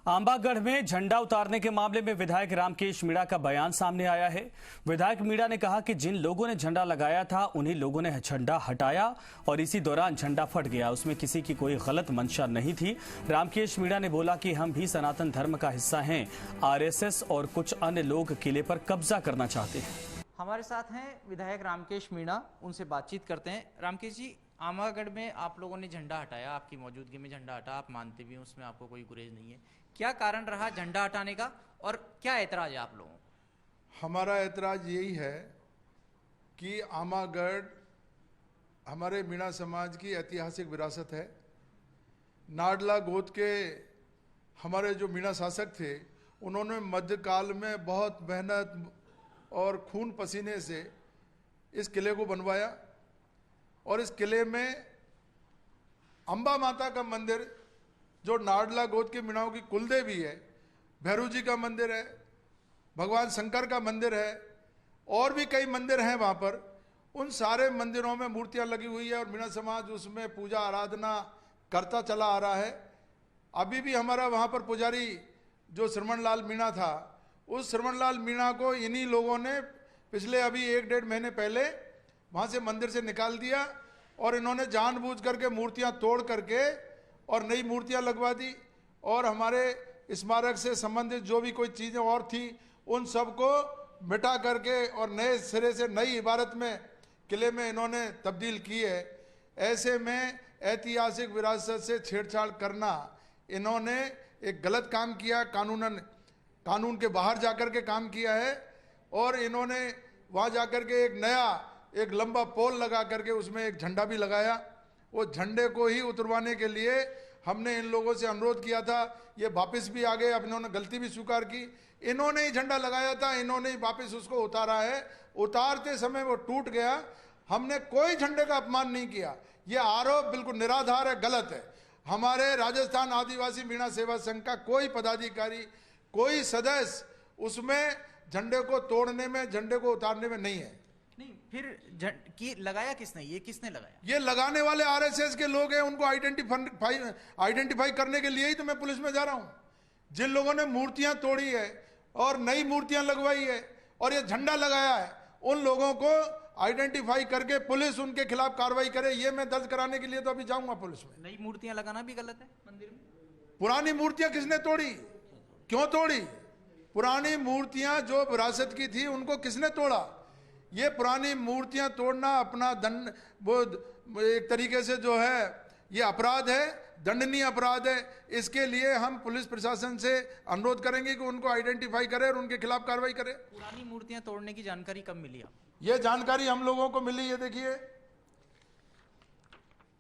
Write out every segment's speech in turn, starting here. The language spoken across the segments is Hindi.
आंबागढ़ में झंडा उतारने के मामले में विधायक रामकेश मीणा का बयान सामने आया है। विधायक मीणा ने कहा कि जिन लोगों ने झंडा लगाया था उन्हीं लोगों ने झंडा हटाया और इसी दौरान झंडा फट गया। उसमें किसी की कोई गलत मंशा नहीं थी। रामकेश मीणा ने बोला कि हम भी सनातन धर्म का हिस्सा हैं। आरएसएस और कुछ अन्य लोग किले पर कब्जा करना चाहते हैं। हमारे साथ हैं विधायक रामकेश मीणा, उनसे बातचीत करते हैं। रामकेश जी, आंबागढ़ में आप लोगों ने झंडा हटाया, आपकी मौजूदगी में झंडा हटा, आप मानते भी हैं, उसमें आपको कोई गुरेज नहीं है। क्या कारण रहा झंडा हटाने का और क्या ऐतराज है आप लोगों को? हमारा ऐतराज यही है कि आंबागढ़ हमारे मीणा समाज की ऐतिहासिक विरासत है। नाडला गोद के हमारे जो मीणा शासक थे, उन्होंने मध्यकाल में बहुत मेहनत और खून पसीने से इस किले को बनवाया और इस किले में अंबा माता का मंदिर, जो नाडला गोद के मीणाओं की कुलदेवी है, भैरव जी का मंदिर है, भगवान शंकर का मंदिर है और भी कई मंदिर हैं वहाँ पर। उन सारे मंदिरों में मूर्तियाँ लगी हुई है और मीणा समाज उसमें पूजा आराधना करता चला आ रहा है। अभी भी हमारा वहाँ पर पुजारी जो श्रवण लाल मीणा था, उस श्रवण लाल मीणा को इन्हीं लोगों ने पिछले अभी 1-1.5 महीने पहले वहाँ से मंदिर से निकाल दिया और इन्होंने जानबूझ करके मूर्तियाँ तोड़ करके और नई मूर्तियाँ लगवा दी और हमारे स्मारक से संबंधित जो भी कोई चीज़ें और थी उन सबको मिटा करके और नए सिरे से नई इबारत में किले में इन्होंने तब्दील की है। ऐसे में ऐतिहासिक विरासत से छेड़छाड़ करना, इन्होंने एक गलत काम किया, कानून के बाहर जाकर के काम किया है और इन्होंने वहाँ जाकर के एक नया एक लंबा पोल लगा करके उसमें एक झंडा भी लगाया। वो झंडे को ही उतरवाने के लिए हमने इन लोगों से अनुरोध किया था, ये वापस भी आ गए। अब इन्होंने गलती भी स्वीकार की, इन्होंने ही झंडा लगाया था, इन्होंने ही वापस उसको उतारा है। उतारते समय वो टूट गया। हमने कोई झंडे का अपमान नहीं किया। ये आरोप बिल्कुल निराधार है, गलत है। हमारे राजस्थान आदिवासी मीणा सेवा संघ का कोई पदाधिकारी, कोई सदस्य उसमें झंडे को तोड़ने में, झंडे को उतारने में नहीं है। नहीं, फिर लगाया किसने? ये किसने लगाया? ये लगाने वाले आरएसएस के लोग हैं। उनको आइडेंटिफाई करने के लिए ही तो मैं पुलिस में जा रहा हूं। जिन लोगों ने मूर्तियां तोड़ी है और नई मूर्तियां लगवाई है और ये झंडा लगाया है, उन लोगों को आइडेंटिफाई करके पुलिस उनके खिलाफ कार्रवाई करे। ये मैं दर्ज कराने के लिए तो अभी जाऊंगा पुलिस में। नई मूर्तियां लगाना भी गलत है मंदिर में? पुरानी मूर्तियां किसने तोड़ी? क्यों तोड़ी? पुरानी मूर्तियां जो विरासत की थी उनको किसने तोड़ा? ये पुरानी मूर्तियां तोड़ना अपना दंड, वो एक तरीके से जो है ये अपराध है, दंडनीय अपराध है। इसके लिए हम पुलिस प्रशासन से अनुरोध करेंगे कि उनको आइडेंटिफाई करे और उनके खिलाफ कार्रवाई करे। पुरानी मूर्तियां तोड़ने की जानकारी कब मिली आपको? ये जानकारी हम लोगों को मिली, ये देखिए,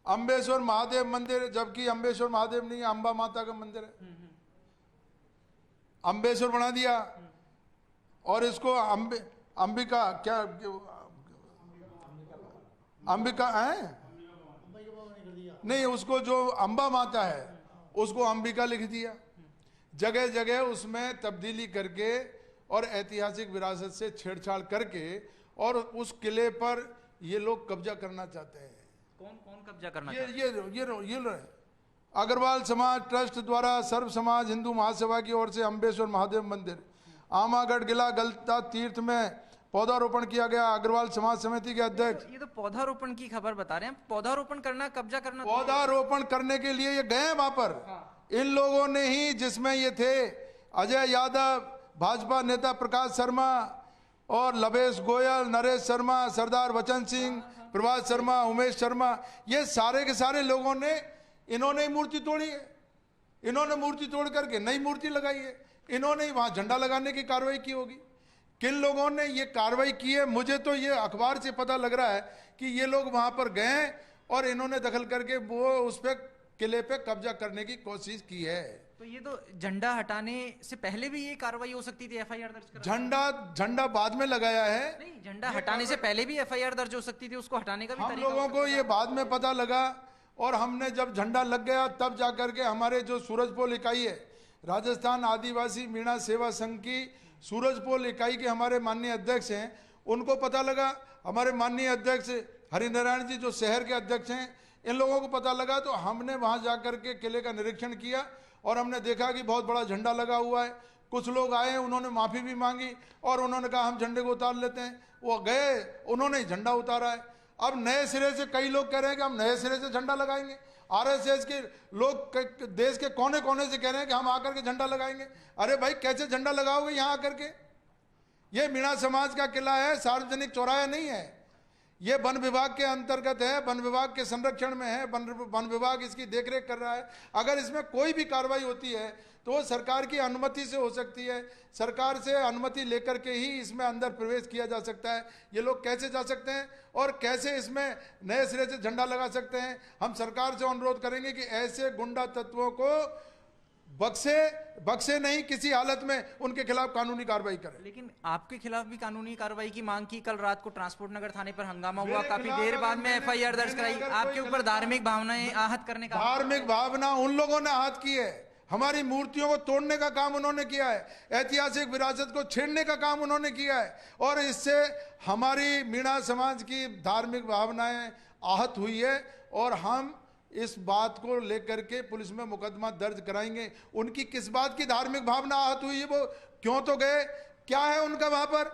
अंबेश्वर महादेव मंदिर, जबकि अंबेश्वर महादेव नहीं, अंबा माता का मंदिर है। अंबेश्वर बना दिया और इसको अंबिका क्या, अंबिका है नहीं, उसको जो अंबा माता है उसको अंबिका लिख दिया। जगह जगह उसमें तब्दीली करके और ऐतिहासिक विरासत से छेड़छाड़ करके और उस किले पर ये लोग कब्जा करना चाहते हैं। कौन कौन कब्जा करना? ये अग्रवाल समाज ट्रस्ट द्वारा सर्व समाज हिंदू महासभा की ओर से अंबेश्वर महादेव मंदिर, आमागढ़ किला गलता तीर्थ में पौधारोपण किया गया। अग्रवाल समाज समिति के अध्यक्ष। ये तो पौधारोपण की खबर बता रहे हैं। पौधारोपण करना, कब्जा करना, पौधारोपण करने के लिए ये गए वहां पर। हाँ। इन लोगों ने ही, जिसमें ये थे अजय यादव, भाजपा नेता प्रकाश शर्मा और लवेश गोयल, नरेश शर्मा, सरदार वचन सिंह, प्रभात शर्मा, उमेश शर्मा, ये सारे के सारे लोगों ने, इन्होंने मूर्ति तोड़ी है। इन्होंने मूर्ति तोड़ करके नई मूर्ति लगाई है। इन्होंने ही वहां झंडा लगाने की कार्रवाई की होगी। किन लोगों ने ये कार्रवाई की है? मुझे तो ये अखबार से पता लग रहा है कि ये लोग वहां पर गए और इन्होंने दखल करके वो उस पे किले पे कब्जा करने की कोशिश की है। तो ये तो झंडा हटाने से पहले भी ये कार्रवाई हो सकती थी, एफआईआर दर्ज कर। झंडा बाद में लगाया है। नहीं, झंडा हटाने से पहले भी एफआईआर दर्ज हो सकती थी, उसको हटाने का भी हम लोगों को ये बाद में पता लगा और हमने जब झंडा लग गया तब जाकर के हमारे जो सूरजपोल इकाई है, राजस्थान आदिवासी मीणा सेवा संघ की सूरजपोल इकाई के हमारे माननीय अध्यक्ष हैं, उनको पता लगा। हमारे माननीय अध्यक्ष हरिनारायण जी जो शहर के अध्यक्ष हैं, इन लोगों को पता लगा तो हमने वहां जाकर के किले का निरीक्षण किया और हमने देखा कि बहुत बड़ा झंडा लगा हुआ है। कुछ लोग आए, उन्होंने माफी भी मांगी और उन्होंने कहा हम झंडे को उतार लेते हैं। वो गए, उन्होंने झंडा उतारा है। अब नए सिरे से कई लोग कह रहे हैं कि हम नए सिरे से झंडा लगाएंगे। आरएसएस के लोग देश के कोने कोने से कह रहे हैं कि हम आकर के झंडा लगाएंगे। अरे भाई, कैसे झंडा लगाओगे यहाँ आकर के? ये मीणा समाज का किला है, सार्वजनिक चौराहा नहीं है। ये वन विभाग के अंतर्गत है, वन विभाग के संरक्षण में है, वन विभाग इसकी देखरेख कर रहा है। अगर इसमें कोई भी कार्रवाई होती है तो वो सरकार की अनुमति से हो सकती है। सरकार से अनुमति लेकर के ही इसमें अंदर प्रवेश किया जा सकता है। ये लोग कैसे जा सकते हैं और कैसे इसमें नए सिरे से झंडा लगा सकते हैं? हम सरकार से अनुरोध करेंगे कि ऐसे गुंडा तत्वों को बख्शे नहीं, किसी हालत में उनके खिलाफ कानूनी कार्रवाई करें। लेकिन आपके खिलाफ भी कानूनी कार्रवाई की मांग की। कल रात को ट्रांसपोर्ट नगर थाने पर हंगामा हुआ, मेरे काफी खिलाफ देर बाद में मैंने- एफआईआर दर्ज कराई। मैंने अगर आपके कोई ऊपर गलत- धार्मिक भावनाएं आहत करने का धार्मिक भावना उन लोगों ने आहत की है। हमारी मूर्तियों को तोड़ने का काम उन्होंने किया है, ऐतिहासिक विरासत को छेड़ने का काम उन्होंने किया है और इससे हमारी मीणा समाज की धार्मिक भावनाएं आहत हुई है और हम इस बात को लेकर के पुलिस में मुकदमा दर्ज कराएंगे। उनकी किस बात की धार्मिक भावना आहत हुई है, वो क्यों तो गए, क्या है उनका वहां पर?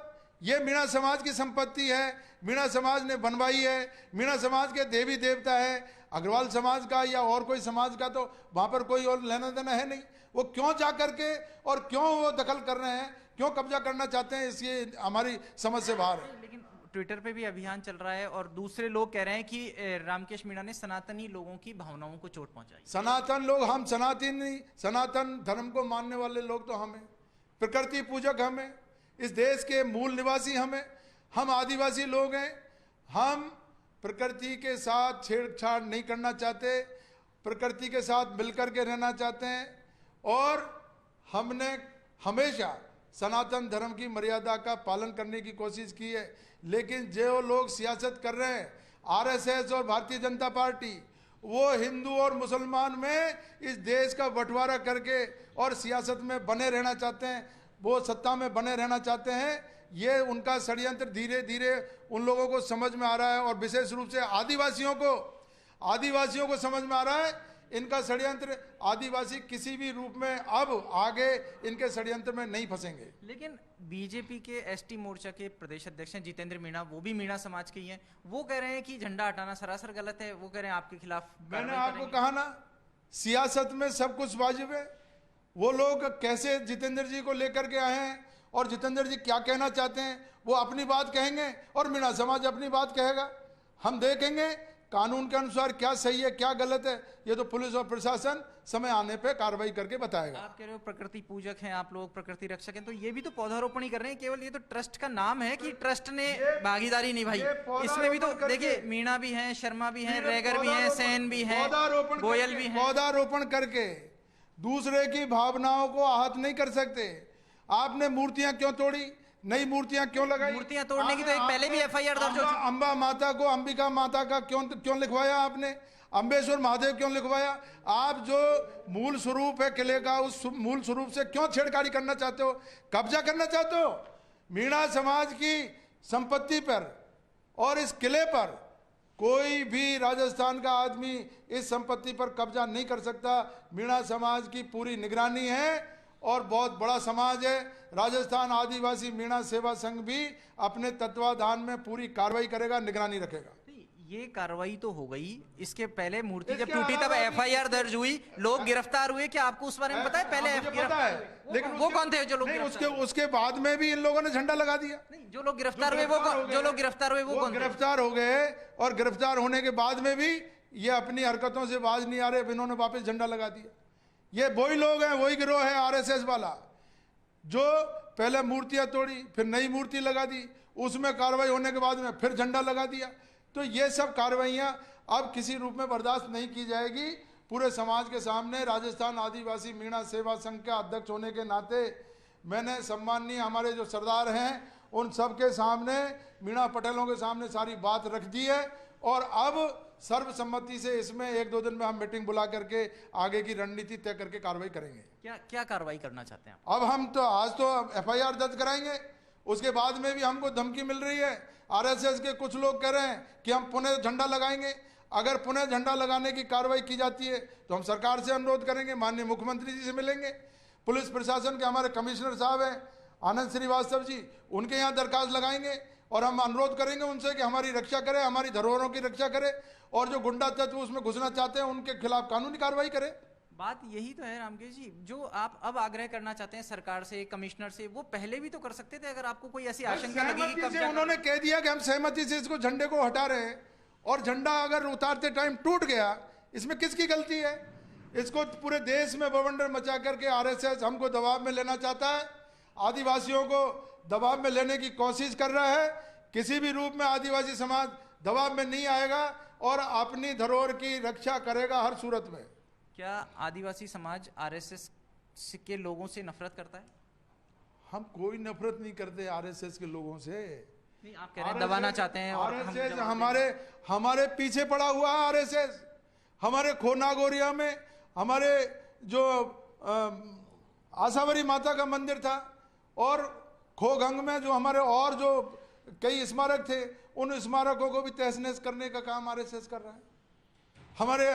ये मीणा समाज की संपत्ति है, मीणा समाज ने बनवाई है, मीणा समाज के देवी देवता है। अग्रवाल समाज का या और कोई समाज का तो वहां पर कोई और लेना देना है नहीं। वो क्यों जा करके और क्यों वो दखल कर रहे हैं, क्यों कब्जा करना चाहते हैं, इसकी हमारी समझ से बाहर है। लेकिन ट्विटर पे भी अभियान चल रहा है और दूसरे लोग कह रहे हैं कि रामकेश मीणा ने सनातनी लोगों की भावनाओं को चोट पहुंचाई। सनातन लोग, हम सनातन धर्म को मानने वाले लोग तो हमें, प्रकृति पूजक हमें, इस देश के मूल निवासी हमें, हम आदिवासी लोग हैं। हम प्रकृति के साथ छेड़छाड़ नहीं करना चाहते, प्रकृति के साथ मिलकर के रहना चाहते हैं और हमने हमेशा सनातन धर्म की मर्यादा का पालन करने की कोशिश की है। लेकिन जो लोग सियासत कर रहे हैं, आरएसएस और भारतीय जनता पार्टी, वो हिंदू और मुसलमान में इस देश का बंटवारा करके और सियासत में बने रहना चाहते हैं, वो सत्ता में बने रहना चाहते हैं। ये उनका षड्यंत्र धीरे धीरे उन लोगों को समझ में आ रहा है और विशेष रूप से आदिवासियों को समझ में आ रहा है इनका षड्यंत्र। आदिवासी किसी भी रूप में अब आगे इनके षड्यंत्र में नहीं फंसेंगे। लेकिन बीजेपी के एसटी मोर्चा के प्रदेश अध्यक्ष हैं जितेंद्र मीणा, वो भी मीणा समाज के ही हैं। वो कह रहे हैं कि झंडा हटाना सरासर गलत है। वो कह रहे हैं आपके खिलाफ मैंने कार्रवाई आपको करेंगे। कहा ना, सियासत में सब कुछ वाजिब है। वो लोग कैसे जितेंद्र जी को लेकर के आए हैं और जितेंद्र जी क्या कहना चाहते हैं, वो अपनी बात कहेंगे और मीणा समाज अपनी बात कहेगा। हम देखेंगे कानून के अनुसार क्या सही है क्या गलत है। ये तो पुलिस और प्रशासन समय आने पे कार्रवाई करके बताएगा। आप कह रहे हो प्रकृति पूजक हैं आप लोग, प्रकृति रक्षक हैं, तो ये भी तो पौधारोपण ही कर रहे हैं। केवल ये तो ट्रस्ट का नाम है कि ट्रस्ट ने भागीदारी निभाई। इसमें भी तो देखिए मीणा भी हैं, शर्मा भी हैं, रेगर भी हैं, सेन भी हैं, गोयल भी हैं। पौधारोपण करके दूसरे की भावनाओं को आहत नहीं कर सकते। आपने मूर्तियां क्यों तोड़ी, नई मूर्तियां क्यों लगाई? मूर्तियां तोड़ने की तो एक पहले भी एफआईआर दर्ज हो चुकी। अंबा माता को अंबिका माता का क्यों लिखवाया आपने? अंबेश्वर महादेव क्यों लिखवाया? आप जो मूल स्वरूप है किले का, उस मूल स्वरूप से क्यों छेड़छाड़ी करना चाहते हो, कब्जा करना चाहते हो? मीणा समाज की संपत्ति पर और इस किले पर कोई भी राजस्थान का आदमी इस संपत्ति पर कब्जा नहीं कर सकता। मीणा समाज की पूरी निगरानी है और बहुत बड़ा समाज है। राजस्थान आदिवासी मीणा सेवा संघ भी अपने तत्वाधान में पूरी कार्रवाई करेगा, निगरानी रखेगा। ये कार्रवाई तो हो गई, इसके पहले मूर्ति जब इसके टूटी तब अलावा एफआईआर दर्ज हुई, लोग गिरफ्तार हुए। क्या आपको उस बारे में पता है? पहले मुझे पता है, लेकिन वो कौन थे जो लोग नहीं, गिरफ्तार उसके बाद में भी इन लोगों ने झंडा लगा दिया। नहीं, जो लोग गिरफ्तार हुए वो कौन? जो लोग गिरफ्तार हुए वो कौन थे? गिरफ्तार हो गए और गिरफ्तार होने के बाद में भी ये अपनी हरकतों से बाज नहीं आ रहे, इन्होंने वापस झंडा लगा दिया। ये वही लोग हैं, वही गिरोह है आरएसएस वाला, जो पहले मूर्तियां तोड़ी, फिर नई मूर्ति लगा दी, उसमें कार्रवाई होने के बाद में फिर झंडा लगा दिया। तो ये सब कार्रवाइयां अब किसी रूप में बर्दाश्त नहीं की जाएगी। पूरे समाज के सामने राजस्थान आदिवासी मीणा सेवा संघ का अध्यक्ष होने के नाते मैंने सम्माननीय हमारे जो सरदार हैं उन सब के सामने, मीणा पटेलों के सामने सारी बात रख दी है और अब सर्वसम्मति से इसमें 1-2 दिन में हम मीटिंग बुला करके आगे की रणनीति तय करके कार्रवाई करेंगे। क्या कार्रवाई करना चाहते हैं आप? अब हम तो आज तो एफआईआर दर्ज कराएंगे, उसके बाद में भी हमको धमकी मिल रही है। आरएसएस के कुछ लोग कह रहे हैं कि हम पुनः झंडा लगाएंगे। अगर पुनः झंडा लगाने की कार्रवाई की जाती है तो हम सरकार से अनुरोध करेंगे, माननीय मुख्यमंत्री जी से मिलेंगे, पुलिस प्रशासन के हमारे कमिश्नर साहब हैं आनंद श्रीवास्तव जी, उनके यहाँ दरखास्त लगाएंगे और हम अनुरोध करेंगे उनसे कि हमारी रक्षा करें, हमारी धरोहरों की रक्षा करें, और जो गुंडा तत्व उसमें घुसना चाहते हैं उनके खिलाफ कानूनी कार्रवाई करें। बात यही तो है रामकेश जी, जो आप अब आग्रह करना चाहते हैं सरकार से, कमिश्नर से, वो पहले भी तो कर सकते थे अगर आपको कोई ऐसी आशंका लगी कि सहमति से उन्होंने कह दिया कि हम सहमति से इसको झंडे को हटा रहे हैं, और झंडा अगर उतारते टाइम टूट गया, इसमें किसकी गलती है? इसको पूरे देश में बवंडर मचा करके आरएसएस हमको दबाव में लेना चाहता है, आदिवासियों को दबाव में लेने की कोशिश कर रहा है। किसी भी रूप में आदिवासी समाज दबाव में नहीं आएगा और अपनी धरोहर की रक्षा करेगा हर सूरत में। क्या आदिवासी समाज आरएसएस के लोगों से नफरत करता है? हम कोई नफरत नहीं करते आरएसएस के लोगों से। नहीं, आप कह रहे हैं दबाना चाहते हैं और हम आरएसएस जवाब हमारे पीछे पड़ा हुआ है। आरएसएस हमारे खो नागोरिया में हमारे जो आशावरी माता का मंदिर था, और खोगंग में जो हमारे और जो कई स्मारक थे, उन स्मारकों को भी तहस-नहस करने का काम आरएसएस कर रहा है। हमारे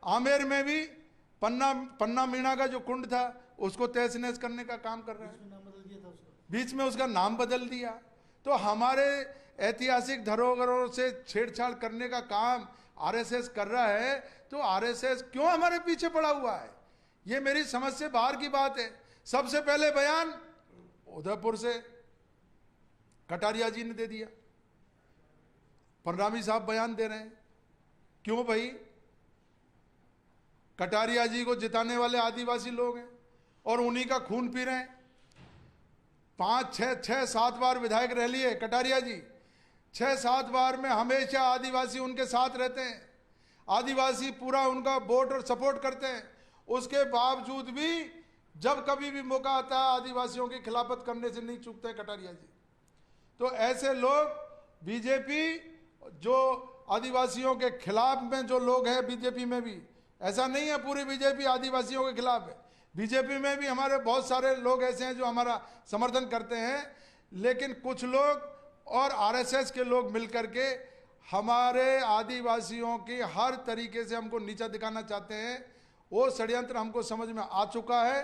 आमेर में भी पन्ना मीणा का जो कुंड था उसको तहस-नहस करने का काम कर रहा है, बीच में उसका नाम बदल दिया। तो हमारे ऐतिहासिक धरोहरों से छेड़छाड़ करने का काम आरएसएस कर रहा है, तो आरएसएस क्यों हमारे पीछे पड़ा हुआ है? ये मेरी समझ से बाहर की बात है। सबसे पहले बयान उदयपुर से कटारिया जी ने दे दिया, परनामी साहब बयान दे रहे हैं। क्यों भाई? कटारिया जी को जिताने वाले आदिवासी लोग हैं और उन्हीं का खून पी रहे हैं। 5, 6, 7 बार विधायक रह लिए कटारिया जी, 6-7 बार में हमेशा आदिवासी उनके साथ रहते हैं, आदिवासी पूरा उनका वोट और सपोर्ट करते हैं। उसके बावजूद भी जब कभी भी मौका आता है आदिवासियों की खिलाफत करने से नहीं चूकते कटारिया जी। तो ऐसे लोग बीजेपी, जो आदिवासियों के खिलाफ में जो लोग हैं बीजेपी में भी, ऐसा नहीं है पूरी बीजेपी आदिवासियों के खिलाफ है, बीजेपी में भी हमारे बहुत सारे लोग ऐसे हैं जो हमारा समर्थन करते हैं, लेकिन कुछ लोग और आरएसएस के लोग मिलकर के हमारे आदिवासियों की हर तरीके से हमको नीचा दिखाना चाहते हैं। वो षड्यंत्र हमको समझ में आ चुका है,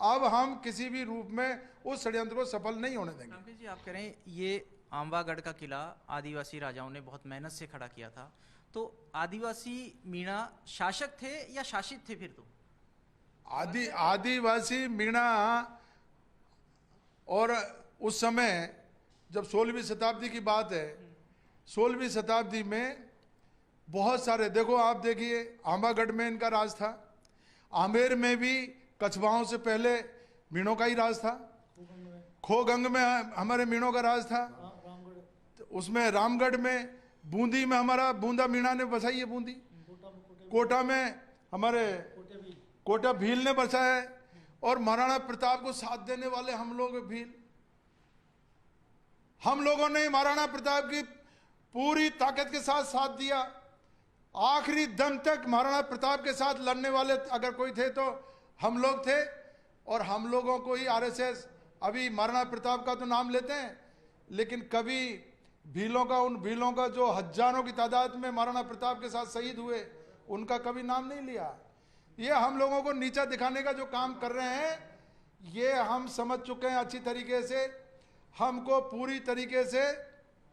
अब हम किसी भी रूप में उस षड्यंत्र को सफल नहीं होने देंगे। रामकेश जी, आप कह रहे हैं ये आंबागढ़ का किला आदिवासी राजाओं ने बहुत मेहनत से खड़ा किया था, तो आदिवासी मीणा शासक थे या शासित थे? फिर तो आदिवासी मीणा, और उस समय जब 16वीं शताब्दी की बात है, 16वीं शताब्दी में बहुत सारे, देखो आप देखिए आंबागढ़ में इनका राज था, आमेर में भी कछवाहों से पहले मीणों का ही राज था, खोगंग में हमारे मीणों का राज था, उसमें रामगढ़ में, बूंदी में हमारा बूंदा मीणा ने बसाई है बूंदी, कोटा में हमारे कोटा भील ने बसाया है, और महाराणा प्रताप को साथ देने वाले हम लोग भील। हम लोगों ने महाराणा प्रताप की पूरी ताकत के साथ साथ दिया, आखिरी दम तक महाराणा प्रताप के साथ लड़ने वाले अगर कोई थे तो हम लोग थे, और हम लोगों को ही आरएसएस, अभी महाराणा प्रताप का तो नाम लेते हैं, लेकिन कभी भीलों का, उन भीलों का जो हजारों की तादाद में महाराणा प्रताप के साथ शहीद हुए, उनका कभी नाम नहीं लिया। ये हम लोगों को नीचा दिखाने का जो काम कर रहे हैं, ये हम समझ चुके हैं अच्छी तरीके से। हमको पूरी तरीके से